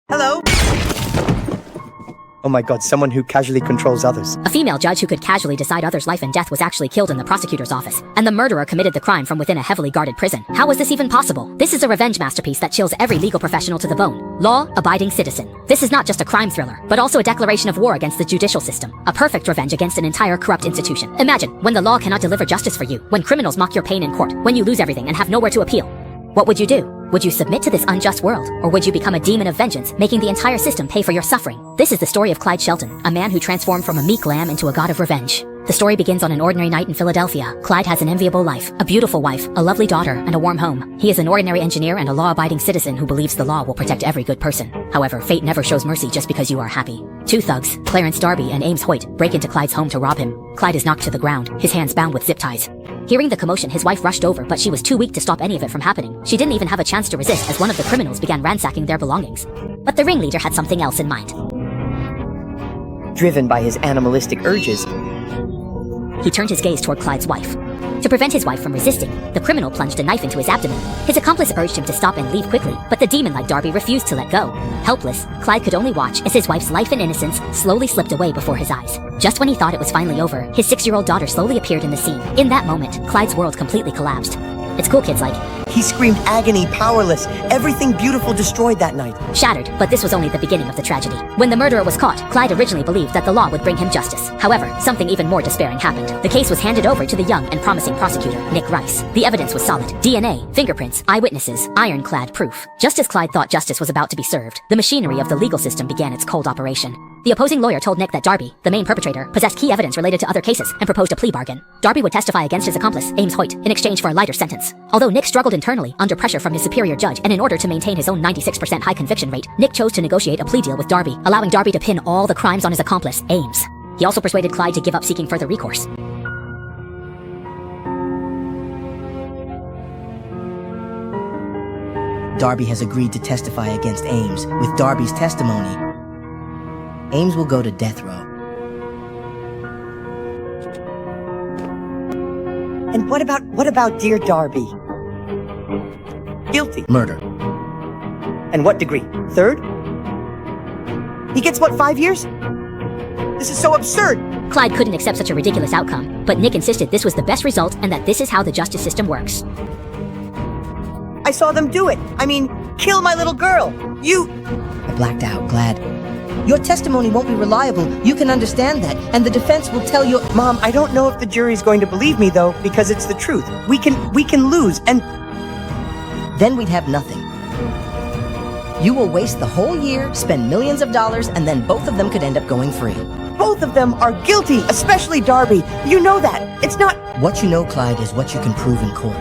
Hello? Oh my god, someone who casually controls others. A female judge who could casually decide others' life and death was actually killed in the prosecutor's office, and the murderer committed the crime from within a heavily guarded prison. How was this even possible? This is a revenge masterpiece that chills every legal professional to the bone. Law-abiding citizen. This is not just a crime thriller, but also a declaration of war against the judicial system. A perfect revenge against an entire corrupt institution. Imagine, when the law cannot deliver justice for you, when criminals mock your pain in court, when you lose everything and have nowhere to appeal. What would you do? Would you submit to this unjust world, or would you become a demon of vengeance, making the entire system pay for your suffering? This is the story of Clyde Shelton, a man who transformed from a meek lamb into a god of revenge. The story begins on an ordinary night in Philadelphia. Clyde has an enviable life, a beautiful wife, a lovely daughter, and a warm home. He is an ordinary engineer and a law-abiding citizen who believes the law will protect every good person. However, fate never shows mercy just because you are happy. Two thugs, Clarence Darby and Ames Hoyt, break into Clyde's home to rob him. Clyde is knocked to the ground, his hands bound with zip ties. Hearing the commotion, his wife rushed over, but she was too weak to stop any of it from happening. She didn't even have a chance to resist as one of the criminals began ransacking their belongings. But the ringleader had something else in mind. Driven by his animalistic urges, he turned his gaze toward Clyde's wife. To prevent his wife from resisting, the criminal plunged a knife into his abdomen. His accomplice urged him to stop and leave quickly, but the demon-like Darby refused to let go. Helpless, Clyde could only watch as his wife's life and innocence slowly slipped away before his eyes. Just when he thought it was finally over, his 6-year-old daughter slowly appeared in the scene. In that moment, Clyde's world completely collapsed. It's cool kids like, he screamed agony, powerless. Everything beautiful destroyed that night. Shattered, but this was only the beginning of the tragedy. When the murderer was caught, Clyde originally believed that the law would bring him justice. However, something even more despairing happened. The case was handed over to the young and promising prosecutor, Nick Rice. The evidence was solid. DNA, fingerprints, eyewitnesses, ironclad proof. Just as Clyde thought justice was about to be served, the machinery of the legal system began its cold operation. The opposing lawyer told Nick that Darby, the main perpetrator, possessed key evidence related to other cases and proposed a plea bargain. Darby would testify against his accomplice, Ames Hoyt, in exchange for a lighter sentence. Although Nick struggled internally, under pressure from his superior judge, and in order to maintain his own 96% high conviction rate, Nick chose to negotiate a plea deal with Darby, allowing Darby to pin all the crimes on his accomplice, Ames. He also persuaded Clyde to give up seeking further recourse. Darby has agreed to testify against Ames. With Darby's testimony, Ames will go to death row. And what about dear Darby? Guilty. Murder. And what degree? Third? He gets what, 5 years? This is so absurd. Clyde couldn't accept such a ridiculous outcome, but Nick insisted this was the best result and that this is how the justice system works. I saw them do it. I mean, kill my little girl. I blacked out, glad. Your testimony won't be reliable. You can understand that, and the defense will tell you... Mom, I don't know if the jury's going to believe me, though, because it's the truth. We can lose, and... Then we'd have nothing. You will waste the whole year, spend millions of dollars, and then both of them could end up going free. Both of them are guilty, especially Darby. You know that. It's not... What you know, Clyde, is what you can prove in court.